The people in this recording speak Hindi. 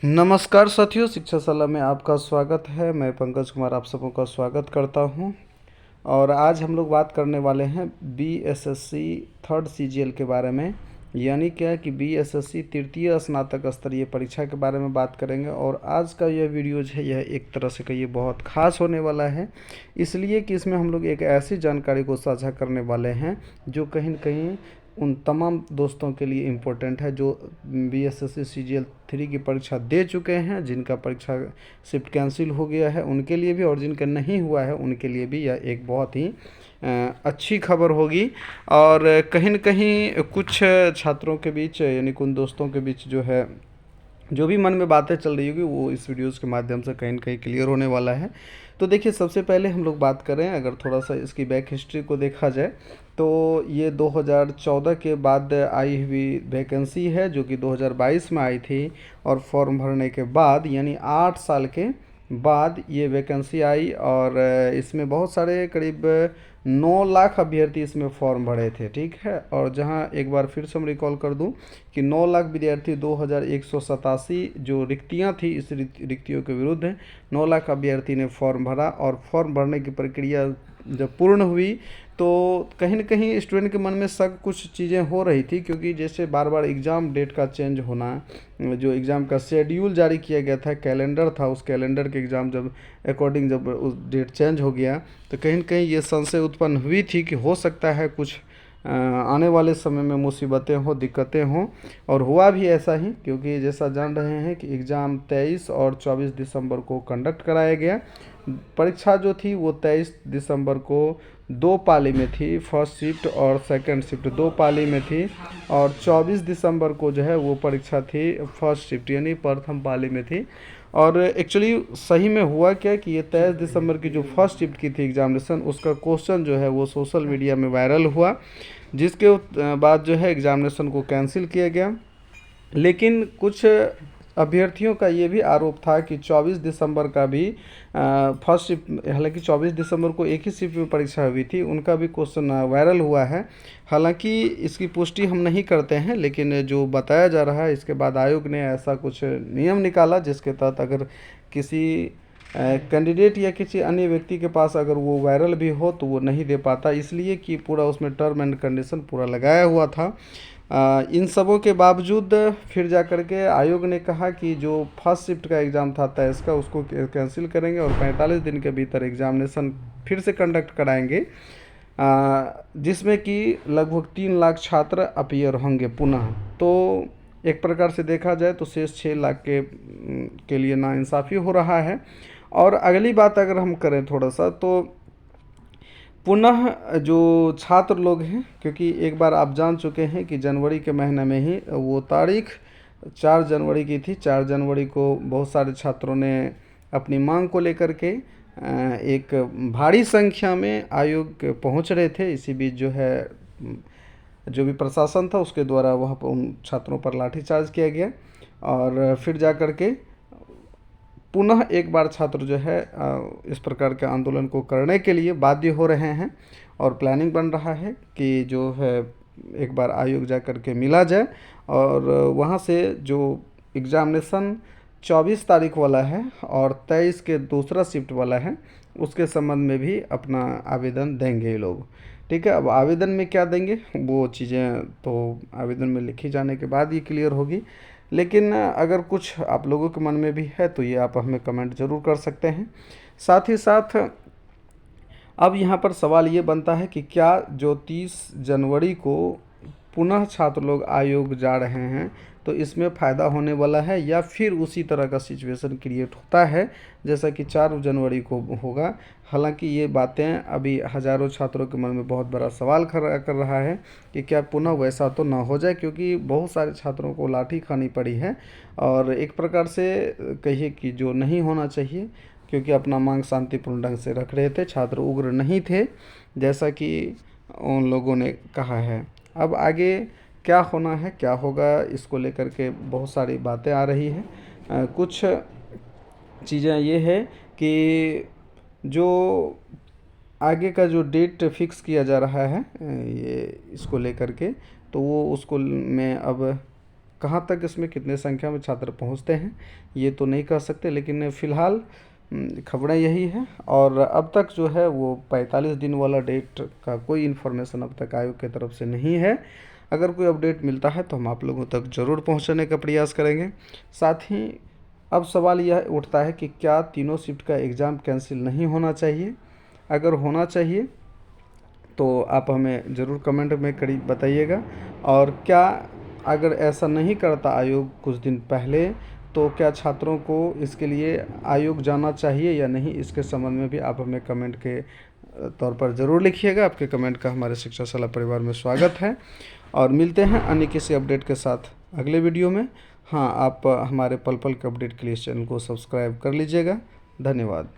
नमस्कार साथियों, शिक्षा सलाह में आपका स्वागत है। मैं पंकज कुमार आप सबों का स्वागत करता हूं। और आज हम लोग बात करने वाले हैं बीएसएससी थर्ड सीजीएल के बारे में। यानी क्या कि बीएसएससी तृतीय स्नातक स्तरीय परीक्षा के बारे में बात करेंगे। और आज का यह वीडियो जो है यह एक तरह से कहिए बहुत ख़ास होने वाला है, इसलिए कि इसमें हम लोग एक ऐसी जानकारी को साझा करने वाले हैं जो कहीं न कहीं उन तमाम दोस्तों के लिए इम्पोर्टेंट है जो बीएसएससी सीजीएल 3 की परीक्षा दे चुके हैं, जिनका परीक्षा शिफ्ट कैंसिल हो गया है उनके लिए भी, और जिनका नहीं हुआ है उनके लिए भी यह एक बहुत ही अच्छी खबर होगी। और कहीं न कहीं कुछ छात्रों के बीच यानी उन दोस्तों के बीच जो भी मन में बातें चल रही होगी वो इस वीडियोज़ के माध्यम से कहीं न कहीं क्लियर होने वाला है। तो देखिए, सबसे पहले हम लोग बात करें, अगर थोड़ा सा इसकी बैक हिस्ट्री को देखा जाए तो ये 2014 के बाद आई हुई वैकेंसी है जो कि 2022 में आई थी। और फॉर्म भरने के बाद यानी 8 साल के बाद ये वैकेंसी आई। और इसमें बहुत सारे करीब 9 लाख अभ्यर्थी इसमें फॉर्म भरे थे, ठीक है। और जहां एक बार फिर से हम रिकॉल कर दूं कि 9 लाख विद्यार्थी 2187 जो रिक्तियां थी, इस रिक्तियों के विरुद्ध 9 लाख अभ्यर्थी ने फॉर्म भरा। और फॉर्म भरने की प्रक्रिया जब पूर्ण हुई तो कहीं न कहीं स्टूडेंट के मन में शक कुछ चीज़ें हो रही थी, क्योंकि जैसे बार बार एग्ज़ाम डेट का चेंज होना, जो एग्ज़ाम का शेड्यूल जारी किया गया था, कैलेंडर था, उस कैलेंडर के एग्ज़ाम जब अकॉर्डिंग जब उस डेट चेंज हो गया तो कहीं न कहीं ये संशय उत्पन्न हुई थी कि हो सकता है कुछ आने वाले समय में मुसीबतें हों, दिक्कतें हों। और हुआ भी ऐसा ही, क्योंकि जैसा जान रहे हैं कि एग्ज़ाम 23 और 24 दिसंबर को कंडक्ट कराया गया। परीक्षा जो थी वो 23 दिसंबर को 2 पाली में थी, फर्स्ट शिफ्ट और सेकंड शिफ्ट 2 पाली में थी। और 24 दिसंबर को जो है वो परीक्षा थी फर्स्ट शिफ्ट यानी प्रथम पाली में थी। और एक्चुअली सही में हुआ क्या कि ये 23 दिसंबर की जो फर्स्ट शिफ्ट की थी एग्जामिनेशन, उसका क्वेश्चन जो है वो सोशल मीडिया में वायरल हुआ, जिसके बाद जो है एग्जामिनेशन को कैंसिल किया गया। लेकिन कुछ अभ्यर्थियों का ये भी आरोप था कि 24 दिसंबर का भी फर्स्ट शिफ्ट, हालांकि 24 दिसंबर को एक ही शिफ्ट में परीक्षा हुई थी, उनका भी क्वेश्चन वायरल हुआ है। हालांकि इसकी पुष्टि हम नहीं करते हैं, लेकिन जो बताया जा रहा है इसके बाद आयोग ने ऐसा कुछ नियम निकाला जिसके तहत अगर किसी कैंडिडेट या किसी अन्य व्यक्ति के पास अगर वो वायरल भी हो तो वो नहीं दे पाता, इसलिए कि पूरा उसमें टर्म एंड कंडीशन पूरा लगाया हुआ था। इन सबों के बावजूद फिर जा कर के आयोग ने कहा कि जो फर्स्ट शिफ्ट का एग्ज़ाम था 23 का, उसको कैंसिल करेंगे और 45 दिन के भीतर एग्जामिनेशन फिर से कंडक्ट कराएंगे, जिसमें कि लगभग 3 लाख छात्र अपीयर होंगे पुनः। तो एक प्रकार से देखा जाए तो शेष 6 लाख के लिए नाइंसाफ़ी हो रहा है। और अगली बात अगर हम करें थोड़ा सा, तो पुनः जो छात्र लोग हैं, क्योंकि एक बार आप जान चुके हैं कि जनवरी के महीने में ही वो तारीख 4 जनवरी की थी। 4 जनवरी को बहुत सारे छात्रों ने अपनी मांग को लेकर के एक भारी संख्या में आयोग पहुंच रहे थे। इसी बीच जो है जो भी प्रशासन था उसके द्वारा वहाँ पर उन छात्रों पर लाठीचार्ज किया गया। और फिर जा कर के पुनः एक बार छात्र जो है इस प्रकार के आंदोलन को करने के लिए बाध्य हो रहे हैं। और प्लानिंग बन रहा है कि जो है एक बार आयोग जा कर के मिला जाए और वहाँ से जो एग्ज़ामिनेशन 24 तारीख वाला है और 23 के दूसरा शिफ्ट वाला है, उसके संबंध में भी अपना आवेदन देंगे ये लोग, ठीक है। अब आवेदन में क्या देंगे वो चीज़ें तो आवेदन में लिखी जाने के बाद ही क्लियर होगी। लेकिन अगर कुछ आप लोगों के मन में भी है तो ये आप हमें कमेंट ज़रूर कर सकते हैं। साथ ही साथ अब यहाँ पर सवाल ये बनता है कि क्या जो 30 जनवरी को पुनः छात्र लोग आयोग जा रहे हैं तो इसमें फ़ायदा होने वाला है या फिर उसी तरह का सिचुएशन क्रिएट होता है जैसा कि 4 जनवरी को होगा। हालांकि ये बातें अभी हज़ारों छात्रों के मन में बहुत बड़ा सवाल खड़ा कर रहा है कि क्या पुनः वैसा तो ना हो जाए, क्योंकि बहुत सारे छात्रों को लाठी खानी पड़ी है। और एक प्रकार से कहिए कि जो नहीं होना चाहिए, क्योंकि अपना मांग शांतिपूर्ण ढंग से रख रहे थे, छात्र उग्र नहीं थे जैसा कि उन लोगों ने कहा है। अब आगे क्या होना है क्या होगा इसको लेकर के बहुत सारी बातें आ रही हैं। कुछ चीज़ें ये है कि जो आगे का जो डेट फिक्स किया जा रहा है ये इसको लेकर के, तो वो उसको में अब कहाँ तक इसमें कितने संख्या में छात्र पहुँचते हैं ये तो नहीं कह सकते, लेकिन फ़िलहाल खबरें यही हैं। और अब तक जो है वो 45 दिन वाला डेट का कोई इन्फॉर्मेशन अब तक आयोग की तरफ से नहीं है। अगर कोई अपडेट मिलता है तो हम आप लोगों तक ज़रूर पहुंचाने का प्रयास करेंगे। साथ ही अब सवाल यह उठता है कि क्या तीनों शिफ्ट का एग्ज़ाम कैंसिल नहीं होना चाहिए? अगर होना चाहिए तो आप हमें ज़रूर कमेंट में करी बताइएगा। और क्या अगर ऐसा नहीं करता आयोग कुछ दिन पहले, तो क्या छात्रों को इसके लिए आयोग जाना चाहिए या नहीं, इसके संबंध में भी आप हमें कमेंट के तौर पर ज़रूर लिखिएगा। आपके कमेंट का हमारे शिक्षा सलाह परिवार में स्वागत है। और मिलते हैं अन्य किसी अपडेट के साथ अगले वीडियो में। हाँ, आप हमारे पल पल के अपडेट के लिए इस चैनल को सब्सक्राइब कर लीजिएगा। धन्यवाद।